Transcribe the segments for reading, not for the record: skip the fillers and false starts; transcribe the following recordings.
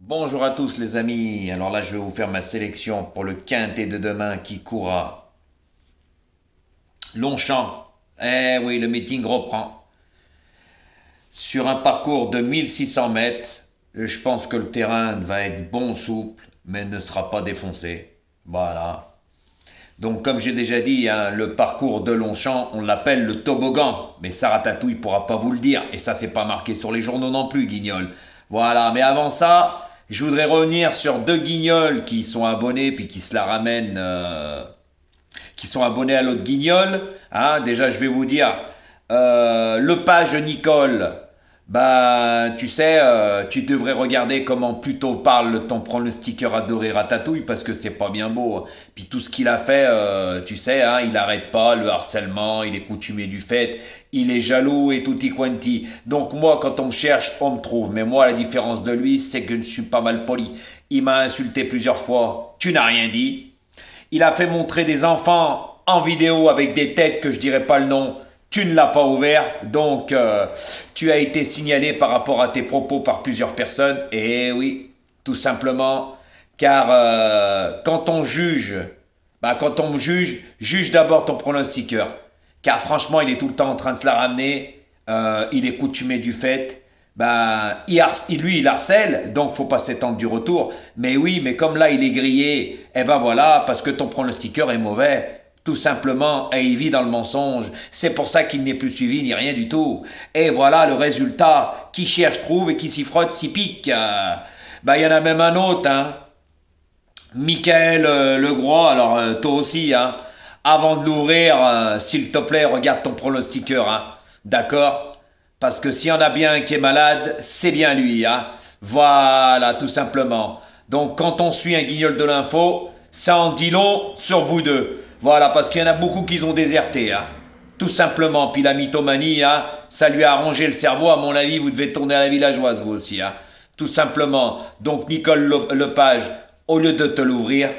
Bonjour à tous les amis, alors là je vais vous faire ma sélection pour le quintet de demain qui court à Longchamp. Eh oui, le meeting reprend. Sur un parcours de 1600 mètres, je pense que le terrain va être bon souple, mais ne sera pas défoncé. Voilà. Donc comme j'ai déjà dit, hein, le parcours de Longchamp, on l'appelle le toboggan. Mais Sarah Tatouille pourra pas vous le dire. Et ça, c'est pas marqué sur les journaux non plus, Guignol. Voilà, mais avant ça, je voudrais revenir sur deux guignols qui sont abonnés, puis qui se la ramènent, qui sont abonnés à l'autre guignol. Hein, déjà, je vais vous dire, le page Nicole, bah, tu sais, tu devrais regarder comment plutôt parle ton pronostiqueur adoré Ratatouille parce que c'est pas bien beau. Puis tout ce qu'il a fait, tu sais, hein, il arrête pas le harcèlement, il est coutumier du fait, il est jaloux et tutti quanti. Donc moi, quand on me cherche, on me trouve. Mais moi, la différence de lui, c'est que je suis pas mal poli. Il m'a insulté plusieurs fois. Tu n'as rien dit. Il a fait montrer des enfants en vidéo avec des têtes que je dirais pas le nom. Tu ne l'as pas ouvert, donc tu as été signalé par rapport à tes propos par plusieurs personnes. Et oui, tout simplement, car quand on juge, quand on me juge, juge d'abord ton pronostiqueur. Car franchement, il est tout le temps en train de se la ramener. Il est coutumé du fait. Lui, il harcèle, donc faut pas s'étendre du retour. Mais oui, mais comme là, il est grillé, eh ben voilà, parce que ton pronostiqueur est mauvais. Tout simplement, et il vit dans le mensonge. C'est pour ça qu'il n'est plus suivi ni rien du tout. Et voilà le résultat. Qui cherche trouve et qui s'y frotte s'y pique. Il y en a même un autre, hein. Michael Legros, alors toi aussi, hein. Avant de l'ouvrir, s'il te plaît, regarde ton pronostiqueur, hein. D'accord? Parce que s'il y en a bien un qui est malade, c'est bien lui, hein. Voilà, tout simplement. Donc quand on suit un guignol de l'info, ça en dit long sur vous deux. Voilà, parce qu'il y en a beaucoup qui ont déserté, hein. Tout simplement. Puis la mythomanie, hein, ça lui a arrangé le cerveau. À mon avis, vous devez tourner à la villageoise, vous aussi, hein. Tout simplement. Donc Nicole Lepage, au lieu de te l'ouvrir,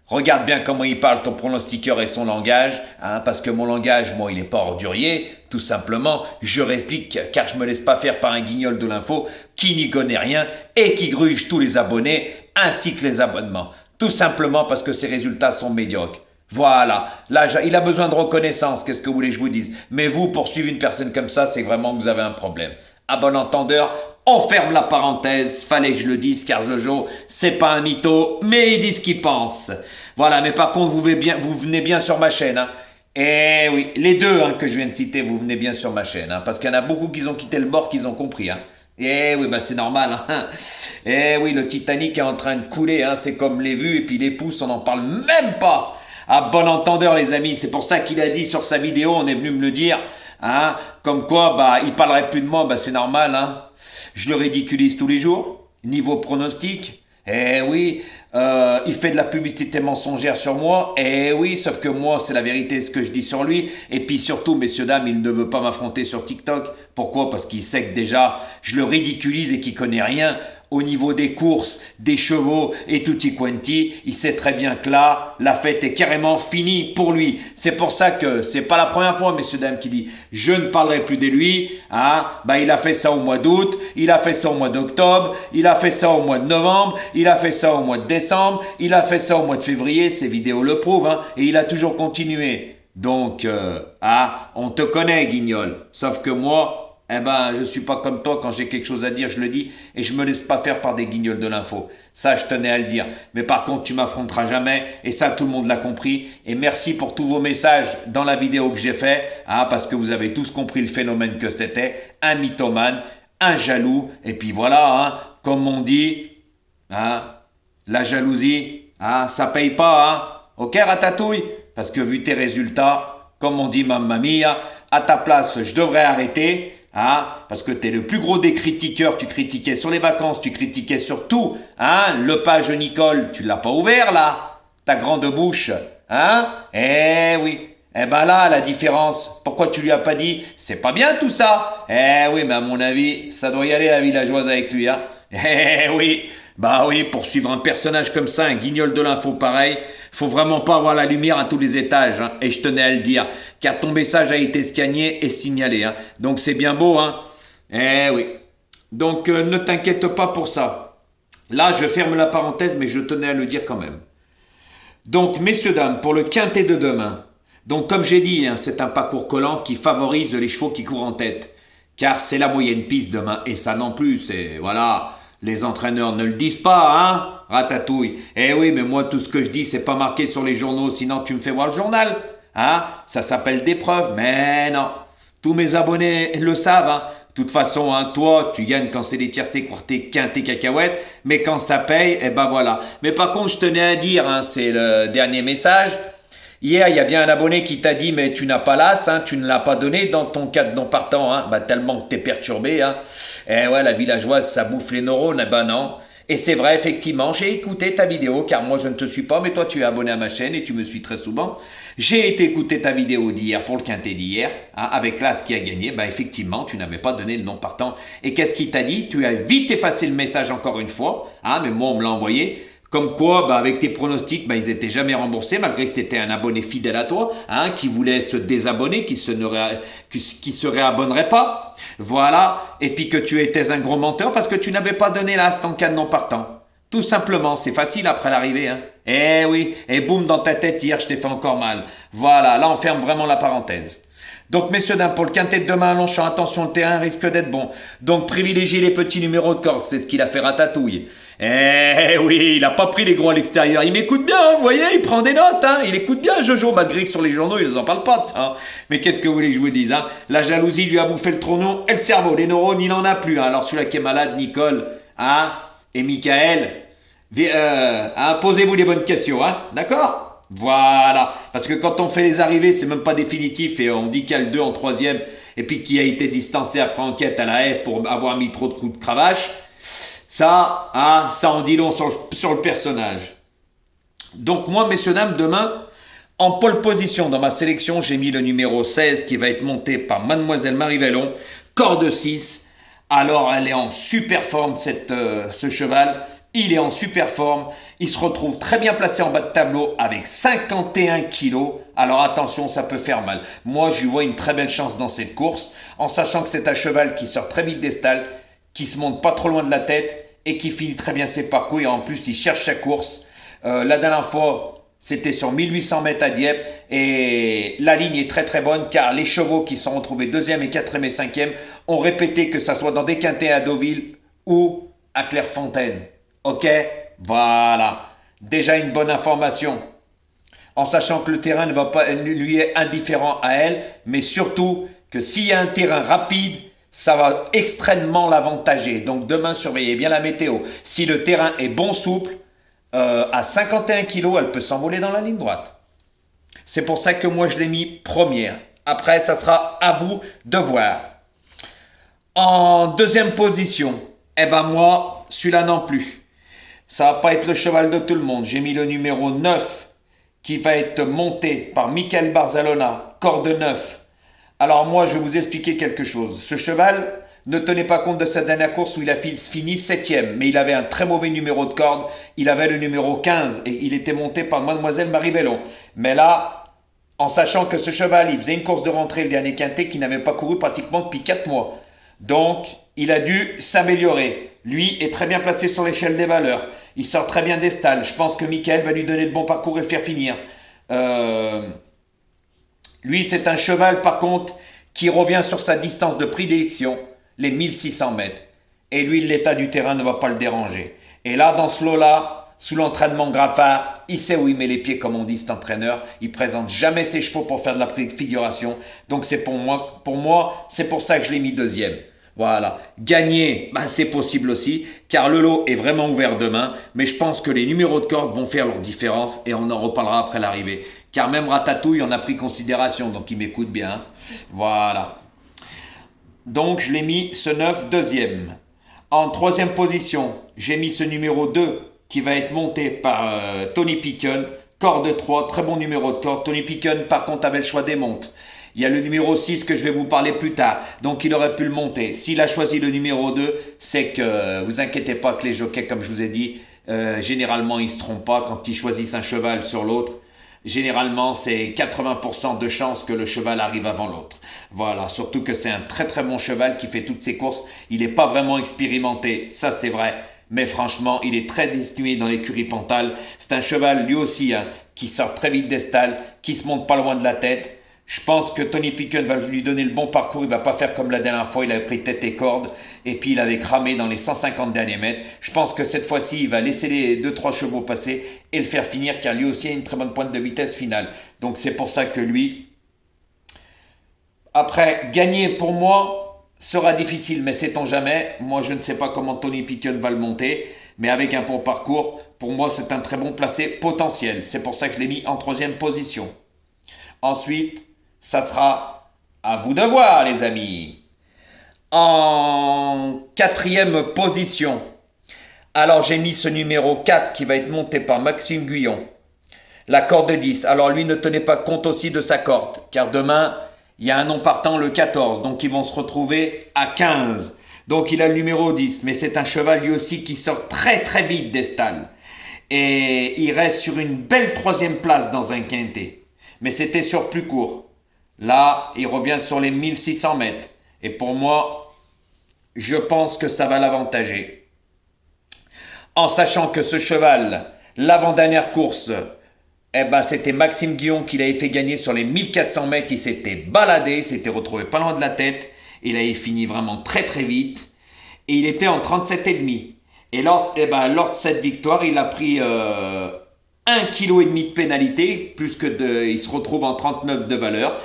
regarde bien comment il parle, ton pronostiqueur et son langage, hein, parce que mon langage, moi, il n'est pas ordurier, tout simplement. Je réplique car je me laisse pas faire par un guignol de l'info qui n'y connaît rien et qui gruge tous les abonnés ainsi que les abonnements. Tout simplement parce que ses résultats sont médiocres. Voilà, là, il a besoin de reconnaissance, qu'est-ce que vous voulez que je vous dise? Mais vous, poursuivre une personne comme ça, c'est vraiment que vous avez un problème. À bon entendeur, on ferme la parenthèse, fallait que je le dise, car Jojo, c'est pas un mytho, mais il dit ce qu'il pense. Voilà, mais par contre, vous venez bien sur ma chaîne, hein. Eh oui, les deux que je viens de citer, vous venez bien sur ma chaîne, hein, parce qu'il y en a beaucoup qui ont quitté le bord, qui ont compris, hein. Eh oui, c'est normal, hein. Eh oui, le Titanic est en train de couler, hein, c'est comme les vues, et puis les pouces, on n'en parle même pas. À bon entendeur, les amis, c'est pour ça qu'il a dit sur sa vidéo, on est venu me le dire, hein, comme quoi, il parlerait plus de moi, c'est normal, hein. Je le ridiculise tous les jours, niveau pronostic. Eh oui, il fait de la publicité mensongère sur moi. Eh oui, sauf que moi, c'est la vérité ce que je dis sur lui. Et puis surtout, messieurs, dames, il ne veut pas m'affronter sur TikTok. Pourquoi? Parce qu'il sait que déjà, je le ridiculise et qu'il connaît rien au niveau des courses, des chevaux et tutti quanti. Il sait très bien que là, la fête est carrément finie pour lui. C'est pour ça que c'est pas la première fois, messieurs, dames, qui dit je ne parlerai plus de lui. Hein? Il a fait ça au mois d'août, il a fait ça au mois d'octobre, il a fait ça au mois de novembre, il a fait ça au mois de décembre, il a fait ça au mois de février. Ses vidéos le prouvent, hein? Et il a toujours continué. Donc, on te connaît, Guignol. Sauf que moi, je suis pas comme toi, quand j'ai quelque chose à dire, je le dis, et je me laisse pas faire par des guignols de l'info. Ça, je tenais à le dire. Mais par contre, tu m'affronteras jamais, et ça, tout le monde l'a compris. Et merci pour tous vos messages dans la vidéo que j'ai fait, hein, parce que vous avez tous compris le phénomène que c'était. Un mythomane, un jaloux, et puis voilà, hein, comme on dit, hein, la jalousie, hein, ça paye pas, hein. Ok, Ratatouille? Parce que vu tes résultats, comme on dit mamma mia, à ta place, je devrais arrêter. Hein, parce que tu es le plus gros des critiqueurs, tu critiquais sur les vacances, tu critiquais sur tout. Hein, le page Nicole, tu l'as pas ouvert là, ta grande bouche. Hein, eh oui. Là, la différence, pourquoi tu lui as pas dit, c'est pas bien tout ça? Eh oui, mais à mon avis, ça doit y aller la villageoise avec lui, hein. Eh oui, oui, pour suivre un personnage comme ça, un guignol de l'info pareil, faut vraiment pas avoir la lumière à tous les étages, hein. Et je tenais à le dire, car ton message a été scanné et signalé, hein. Donc c'est bien beau, hein. Eh oui. Donc ne t'inquiète pas pour ça. Là, je ferme la parenthèse, mais je tenais à le dire quand même. Donc, messieurs, dames, pour le quintet de demain, donc comme j'ai dit, hein, c'est un parcours collant qui favorise les chevaux qui courent en tête. Car c'est la moyenne piste demain, et ça non plus, c'est, voilà, les entraîneurs ne le disent pas, hein, Ratatouille. Eh oui, mais moi, tout ce que je dis, c'est pas marqué sur les journaux, sinon tu me fais voir le journal, hein, ça s'appelle des preuves, mais non. Tous mes abonnés le savent, hein. De toute façon, hein, toi, tu gagnes quand c'est des tiercés, quartés, quintés, cacahuètes, mais quand ça paye, eh ben voilà. Mais par contre, je tenais à dire, hein, c'est le dernier message. Hier, il y a bien un abonné qui t'a dit, mais tu n'as pas l'as, hein, tu ne l'as pas donné dans ton cadre non partant, hein, bah, tellement que t'es perturbé, hein. Eh ouais, la villageoise, ça bouffe les neurones, eh ben non. Et c'est vrai, effectivement, j'ai écouté ta vidéo, car moi je ne te suis pas, mais toi tu es abonné à ma chaîne et tu me suis très souvent. J'ai été écouter ta vidéo d'hier pour le quintet d'hier, hein, avec l'as qui a gagné. Bah effectivement, tu n'avais pas donné le nom partant. Et qu'est-ce qu'il t'a dit? Tu as vite effacé le message encore une fois, hein, mais moi on me l'a envoyé. Comme quoi, bah, avec tes pronostics, bah, ils étaient jamais remboursés, malgré que c'était un abonné fidèle à toi, hein, qui voulait se désabonner, qui se réabonnerait pas. Voilà. Et puis que tu étais un gros menteur parce que tu n'avais pas donné l'as en cas de non partant. Tout simplement, c'est facile après l'arrivée, hein. Eh oui. Et boum, dans ta tête, hier, je t'ai fait encore mal. Voilà. Là, on ferme vraiment la parenthèse. Donc, messieurs, dames, pour le quintet de demain à Longchamp, attention, le terrain risque d'être bon. Donc, privilégiez les petits numéros de corde, c'est ce qu'il a fait Ratatouille. Eh oui, il a pas pris les gros à l'extérieur. Il m'écoute bien, hein, vous voyez, il prend des notes, hein. Il écoute bien Jojo, malgré que sur les journaux, ils en parlent pas de ça, hein. Mais qu'est-ce que vous voulez que je vous dise, hein? La jalousie lui a bouffé le trognon et le cerveau. Les neurones, il en a plus, hein. Alors, celui-là qui est malade, Nicole, hein, et Michael, hein, posez-vous les bonnes questions, hein. D'accord? Voilà, parce que quand on fait les arrivées, c'est même pas définitif et on dit qu'il y a le 2 en troisième et puis qui a été distancé après enquête à la haie pour avoir mis trop de coups de cravache. Ça, hein, ça en dit long sur le personnage. Donc moi, messieurs, dames, demain, en pole position dans ma sélection, j'ai mis le numéro 16 qui va être monté par Mademoiselle Marie Vellon, corde 6. Alors elle est en super forme, ce cheval. Il est en super forme. Il se retrouve très bien placé en bas de tableau avec 51 kilos. Alors attention, ça peut faire mal. Moi, je lui vois une très belle chance dans cette course, en sachant que c'est un cheval qui sort très vite des stalles, qui se monte pas trop loin de la tête et qui finit très bien ses parcours. Et en plus, il cherche sa course. La dernière fois, c'était sur 1800 mètres à Dieppe et la ligne est très très bonne car les chevaux qui sont retrouvés 2e et 4e et 5e ont répété que ça soit dans des quintets à Deauville ou à Clairefontaine. Ok, voilà. Déjà une bonne information. En sachant que le terrain ne va pas lui est indifférent à elle, mais surtout que s'il y a un terrain rapide, ça va extrêmement l'avantager. Donc demain, surveillez bien la météo. Si le terrain est bon souple, à 51 kilos, elle peut s'envoler dans la ligne droite. C'est pour ça que moi je l'ai mis première. Après, ça sera à vous de voir. En deuxième position, eh ben moi, celui-là non plus. Ça va pas être le cheval de tout le monde. J'ai mis le numéro 9 qui va être monté par Michael Barzalona, corde 9. Alors moi, je vais vous expliquer quelque chose. Ce cheval ne tenait pas compte de sa dernière course où il a fini 7e, mais il avait un très mauvais numéro de corde. Il avait le numéro 15 et il était monté par Mademoiselle Marie Vellon. Mais là, en sachant que ce cheval, il faisait une course de rentrée le dernier quintet qui n'avait pas couru pratiquement depuis 4 mois. Donc, il a dû s'améliorer. Lui est très bien placé sur l'échelle des valeurs. Il sort très bien des stalles. Je pense que Michael va lui donner le bon parcours et le faire finir. Lui, c'est un cheval, par contre, qui revient sur sa distance de prédilection, les 1600 mètres. Et lui, l'état du terrain ne va pas le déranger. Et là, dans ce lot-là, sous l'entraînement Graffard, il sait où il met les pieds, comme on dit, cet entraîneur. Il présente jamais ses chevaux pour faire de la préfiguration. Donc, c'est pour moi, c'est pour ça que je l'ai mis deuxième. Voilà. Gagner, bah, c'est possible aussi, car le lot est vraiment ouvert demain, mais je pense que les numéros de corde vont faire leur différence et on en reparlera après l'arrivée. Car même Ratatouille en a pris considération, donc il m'écoute bien. Voilà. Donc je l'ai mis ce 9 deuxième. En troisième position, j'ai mis ce numéro 2 qui va être monté par Tony Picken, corde 3, très bon numéro de corde. Tony Picken, par contre, avait le choix des montes. Il y a le numéro 6 que je vais vous parler plus tard. Donc il aurait pu le monter. S'il a choisi le numéro 2, c'est que vous inquiétez pas que les jockeys, comme je vous ai dit, généralement ils se trompent pas quand ils choisissent un cheval sur l'autre. Généralement, c'est 80% de chances que le cheval arrive avant l'autre. Voilà, surtout que c'est un très très bon cheval qui fait toutes ses courses. Il n'est pas vraiment expérimenté, ça c'est vrai. mais franchement, il est très distingué dans l'écurie Pantal. C'est un cheval, lui aussi, hein, qui sort très vite des stalles, qui se monte pas loin de la tête. Je pense que Tony Picken va lui donner le bon parcours. Il va pas faire comme la dernière fois. Il avait pris tête et corde. Et puis il avait cramé dans les 150 derniers mètres. Je pense que cette fois-ci, il va laisser les 2-3 chevaux passer et le faire finir, car lui aussi a une très bonne pointe de vitesse finale. Donc c'est pour ça que lui... Après, gagner pour moi sera difficile, mais sait-on jamais. Moi, je ne sais pas comment Tony Picken va le monter. Mais avec un bon parcours, pour moi, c'est un très bon placé potentiel. C'est pour ça que je l'ai mis en 3e position. Ensuite... ça sera à vous de voir, les amis. En 4e position, alors j'ai mis ce numéro 4 qui va être monté par Maxime Guyon. La corde de 10. Alors lui, ne tenez pas compte aussi de sa corde, car demain, il y a un non partant, le 14. Donc ils vont se retrouver à 15. Donc il a le numéro 10, mais c'est un cheval lui aussi qui sort très très vite des stalles. Et il reste sur une belle 3e place dans un quintet. Mais c'était sur plus court. Là, il revient sur les 1600 mètres. Et pour moi, je pense que ça va l'avantager. En sachant que ce cheval, l'avant-dernière course, c'était Maxime Guyon qui l'avait fait gagner sur les 1400 mètres. Il s'était baladé, il s'était retrouvé pas loin de la tête. Il avait fini vraiment très très vite. Et il était en 37,5. Et lors de cette victoire, il a pris 1,5 kg de pénalité, il se retrouve en 39 de valeur.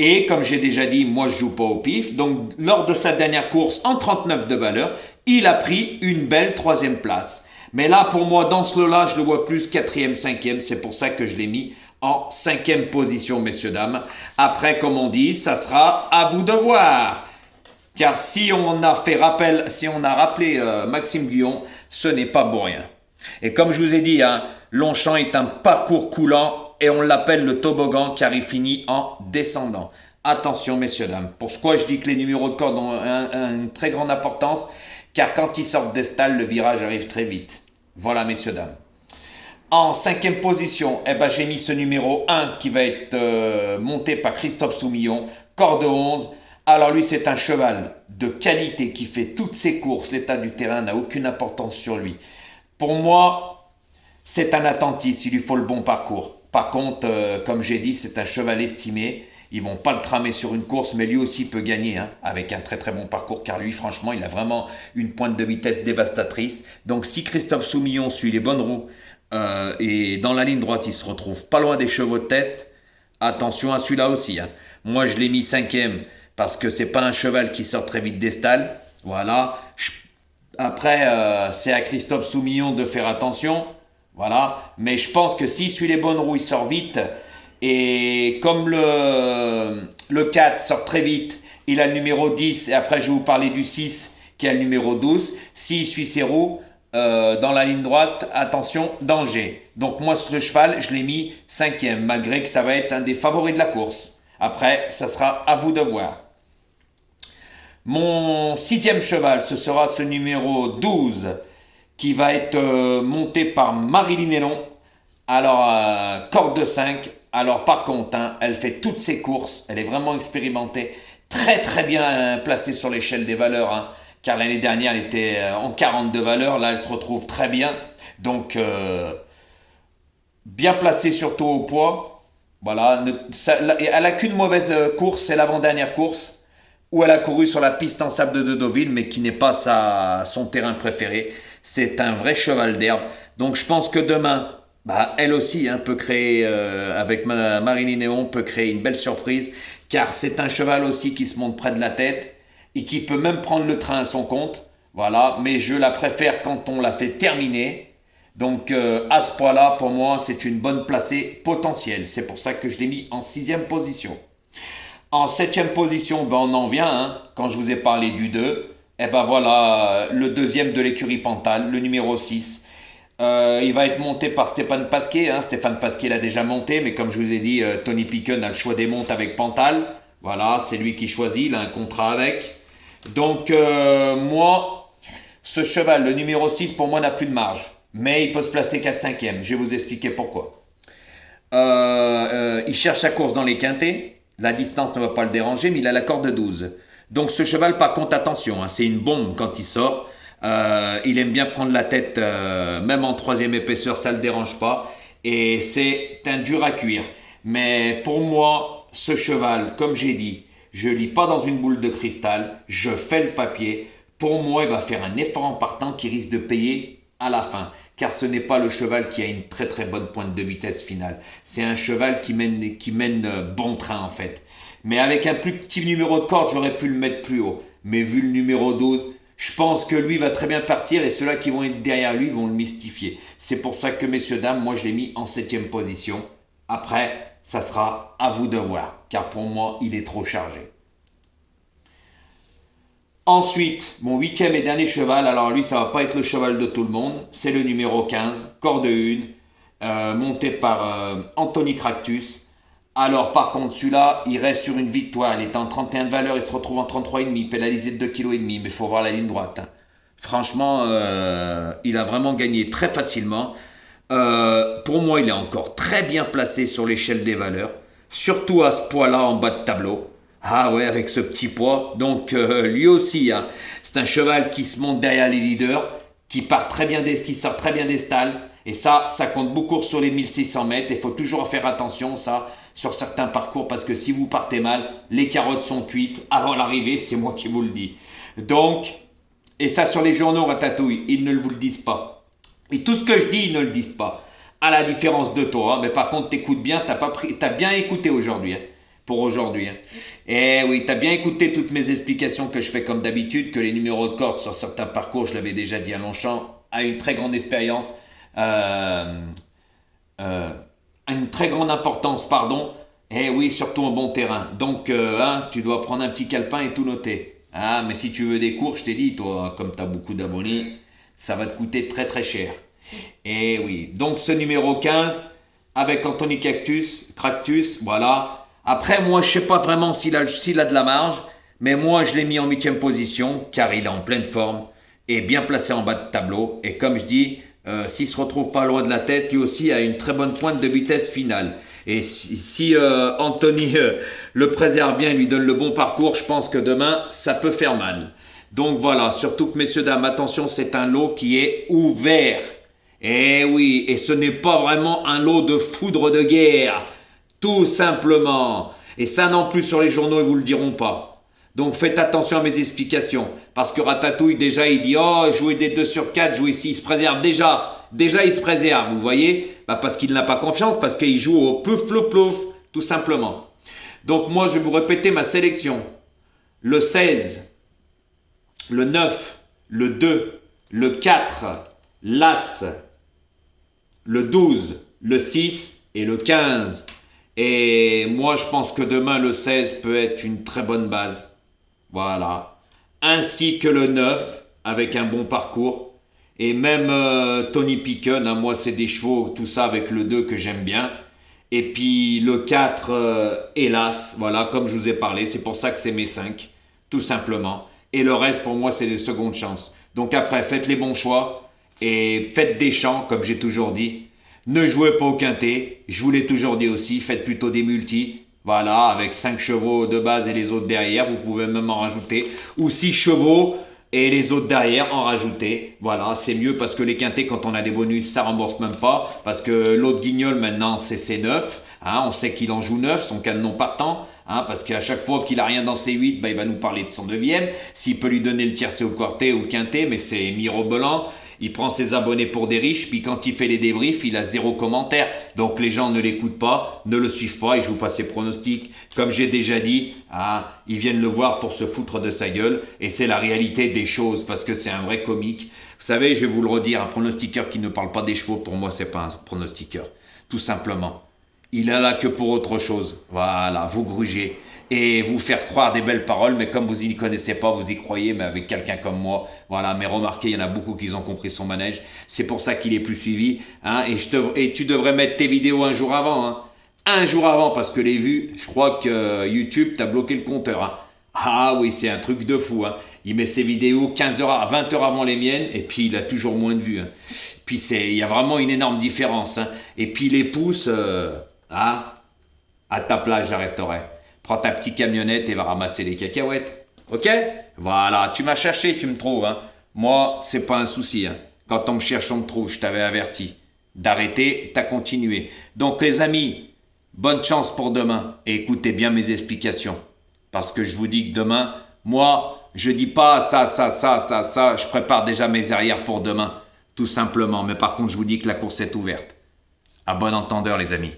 Et comme j'ai déjà dit, moi je joue pas au pif. Donc lors de sa dernière course en 39 de valeur, il a pris une belle 3e place. Mais là pour moi dans ce lot-là, je le vois plus 4e, 5e. C'est pour ça que je l'ai mis en 5e position, messieurs, dames. Après, comme on dit, ça sera à vous de voir. Car si on a rappelé Maxime Guyon, ce n'est pas pour rien. Et comme je vous ai dit, hein, Longchamp est un parcours coulant. Et on l'appelle le toboggan car il finit en descendant. Attention, messieurs, dames. Pourquoi je dis que les numéros de corde ont une très grande importance? Car quand ils sortent des stalles, le virage arrive très vite. Voilà, messieurs, dames. En 5e position, j'ai mis ce numéro 1 qui va être monté par Christophe Soumillon. Corde 11. Alors lui, c'est un cheval de qualité qui fait toutes ses courses. L'état du terrain n'a aucune importance sur lui. Pour moi, c'est un attentiste. Il lui faut le bon parcours. Par contre, comme j'ai dit, c'est un cheval estimé. Ils vont pas le cramer sur une course, mais lui aussi peut gagner avec un très très bon parcours, car lui, franchement, il a vraiment une pointe de vitesse dévastatrice. Donc si Christophe Soumillon suit les bonnes roues et dans la ligne droite, il se retrouve pas loin des chevaux de tête, attention à celui-là aussi. Moi, je l'ai mis 5e parce que c'est pas un cheval qui sort très vite des stalles. Voilà. Après, c'est à Christophe Soumillon de faire attention. Voilà, mais je pense que s'il suit les bonnes roues, il sort vite. Et comme le 4 sort très vite, il a le numéro 10. Et après, je vais vous parler du 6 qui a le numéro 12. S'il suit ses roues dans la ligne droite, attention, danger. Donc moi, ce cheval, je l'ai mis 5e, malgré que ça va être un des favoris de la course. Après, ça sera à vous de voir. Mon 6e cheval, ce sera ce numéro 12 qui va être monté par Marilyn Hélon. Alors, corde de 5. Alors, par contre, elle fait toutes ses courses. Elle est vraiment expérimentée. Très, très bien placée sur l'échelle des valeurs. Car l'année dernière, elle était en 42 valeurs. Là, elle se retrouve très bien. Donc, bien placée surtout au poids. Voilà. Elle n'a qu'une mauvaise course. C'est l'avant-dernière course où elle a couru sur la piste en sable de Deauville, mais qui n'est pas son terrain préféré. C'est un vrai cheval d'herbe. Donc je pense que demain, elle aussi peut créer, avec Marilyn Hélon, peut créer une belle surprise, car c'est un cheval aussi qui se monte près de la tête et qui peut même prendre le train à son compte. Voilà, mais je la préfère quand on la fait terminer. Donc à ce point-là, pour moi, c'est une bonne placée potentielle. C'est pour ça que je l'ai mis en 6e position. En 7e position, on en vient, quand je vous ai parlé du 2. Voilà, le 2e de l'écurie Pantal, le numéro 6. Il va être monté par Stéphane Pasquier. Stéphane Pasquier l'a déjà monté, mais comme je vous ai dit, Tony Picken a le choix des montes avec Pantal. Voilà, c'est lui qui choisit, il a un contrat avec. Donc, moi, ce cheval, le numéro 6, pour moi, n'a plus de marge. Mais il peut se placer 4-5e. Je vais vous expliquer pourquoi. Il cherche sa course dans les quintets. La distance ne va pas le déranger, mais il a la corde de 12. Donc ce cheval, par contre, attention, c'est une bombe quand il sort. Il aime bien prendre la tête, même en troisième épaisseur, ça ne le dérange pas. Et c'est un dur à cuire. Mais pour moi, ce cheval, comme j'ai dit, je ne lis pas dans une boule de cristal, je fais le papier. Pour moi, il va faire un effort en partant qui risque de payer à la fin. Car ce n'est pas le cheval qui a une très très bonne pointe de vitesse finale. C'est un cheval qui mène bon train en fait. Mais avec un plus petit numéro de corde, j'aurais pu le mettre plus haut. Mais vu le numéro 12, je pense que lui va très bien partir et ceux-là qui vont être derrière lui vont le mystifier. C'est pour ça que, messieurs, dames, moi je l'ai mis en 7e position. Après, ça sera à vous de voir, car pour moi, il est trop chargé. Ensuite, mon 8e et dernier cheval, alors lui, ça va pas être le cheval de tout le monde, c'est le numéro 15, corde 1, monté par Anthony Cractus. Alors par contre, celui-là, il reste sur une victoire. Il est en 31 de valeur, il se retrouve en 33,5, pénalisé de 2,5 kg, mais il faut voir la ligne droite. Hein. Franchement, il a vraiment gagné très facilement. Pour moi, il est encore très bien placé sur l'échelle des valeurs, surtout à ce poids-là en bas de tableau. Ah ouais, avec ce petit poids. Donc lui aussi, hein, c'est un cheval qui se monte derrière les leaders, qui sort très bien des stalles. Et ça compte beaucoup sur les 1600 mètres. Il faut toujours faire attention, ça, sur certains parcours, parce que si vous partez mal, les carottes sont cuites avant l'arrivée, c'est moi qui vous le dis. Donc, et ça sur les journaux Ratatouille, ils ne vous le disent pas. Et tout ce que je dis, ils ne le disent pas. À la différence de toi, hein. Mais par contre, t'écoutes bien, t'as bien écouté aujourd'hui, hein, pour aujourd'hui. Hein. Et oui, t'as bien écouté toutes mes explications que je fais comme d'habitude, que les numéros de corde sur certains parcours, je l'avais déjà dit à Longchamp, a une très grande expérience, une très grande importance, pardon. Et oui, surtout en bon terrain. Donc, hein, tu dois prendre un petit calepin et tout noter. Ah, mais si tu veux des cours, je t'ai dit, toi, comme tu as beaucoup d'abonnés, ça va te coûter très très cher. Et oui, donc ce numéro 15, avec Anthony Cractus, voilà. Après, moi, je sais pas vraiment s'il a de la marge, mais moi, je l'ai mis en 8e position, car il est en pleine forme, et bien placé en bas de tableau. Et comme je dis, s'il se retrouve pas loin de la tête, lui aussi a une très bonne pointe de vitesse finale. Et si Anthony le préserve bien, lui donne le bon parcours, je pense que demain, ça peut faire mal. Donc voilà, surtout que messieurs, dames, attention, c'est un lot qui est ouvert. Eh oui, et ce n'est pas vraiment un lot de foudre de guerre, tout simplement. Et ça non plus sur les journaux, ils vous le diront pas. Donc faites attention à mes explications. Parce que Ratatouille, déjà, il dit « Oh, jouer des 2 sur 4, jouer ici, il se préserve déjà. » Déjà, il se préserve, vous voyez, parce qu'il n'a pas confiance, parce qu'il joue au plouf, plouf, plouf, tout simplement. Donc moi, je vais vous répéter ma sélection. Le 16, le 9, le 2, le 4, l'As, le 12, le 6 et le 15. Et moi, je pense que demain, le 16 peut être une très bonne base. Voilà. Ainsi que le 9, avec un bon parcours. Et même Tony Picken, hein, moi c'est des chevaux, tout ça avec le 2 que j'aime bien. Et puis le 4, hélas, voilà, comme je vous ai parlé, c'est pour ça que c'est mes 5, tout simplement. Et le reste pour moi c'est des secondes chances. Donc après, faites les bons choix et faites des champs, comme j'ai toujours dit. Ne jouez pas au quintet, je vous l'ai toujours dit aussi, faites plutôt des multis. Voilà, avec 5 chevaux de base et les autres derrière, vous pouvez même en rajouter. Ou 6 chevaux et les autres derrière en rajouter. Voilà, c'est mieux parce que les quintés, quand on a des bonus, ça rembourse même pas. Parce que l'autre guignol, maintenant, c'est C9. Hein, on sait qu'il en joue 9, son canon partant. Hein, parce qu'à chaque fois qu'il a rien dans C8, bah, il va nous parler de son 9e. S'il peut lui donner le tiercé au quartet ou le quintet, mais c'est mirobolant. Il prend ses abonnés pour des riches, puis quand il fait les débriefs, il a 0 commentaire. Donc les gens ne l'écoutent pas, ne le suivent pas, ils jouent pas ses pronostics. Comme j'ai déjà dit, ah, ils viennent le voir pour se foutre de sa gueule. Et c'est la réalité des choses, parce que c'est un vrai comique. Vous savez, je vais vous le redire, un pronostiqueur qui ne parle pas des chevaux, pour moi, c'est pas un pronostiqueur. Tout simplement. Il est là que pour autre chose. Voilà, vous grugez. Et vous faire croire des belles paroles, mais comme vous n'y connaissez pas, vous y croyez, mais avec quelqu'un comme moi, voilà, mais remarquez, il y en a beaucoup qui ont compris son manège, c'est pour ça qu'il est plus suivi, hein, et tu devrais mettre tes vidéos un jour avant, hein, un jour avant, parce que les vues, je crois que YouTube t'a bloqué le compteur, hein. Ah oui, c'est un truc de fou, hein. Il met ses vidéos 15 heures à 20 heures avant les miennes, et puis il a toujours moins de vues, hein. Puis il y a vraiment une énorme différence, hein. Et puis les pouces, à ta place, j'arrêterai. Prends ta petite camionnette et va ramasser les cacahuètes. Ok? Voilà, tu m'as cherché, tu me trouves. Hein. Moi, c'est pas un souci. Hein. Quand on me cherche, on me trouve, je t'avais averti. D'arrêter, t'as continué. Donc les amis, bonne chance pour demain. Et écoutez bien mes explications. Parce que je vous dis que demain, moi, je dis pas ça. Je prépare déjà mes arrières pour demain. Tout simplement. Mais par contre, je vous dis que la course est ouverte. À bon entendeur les amis.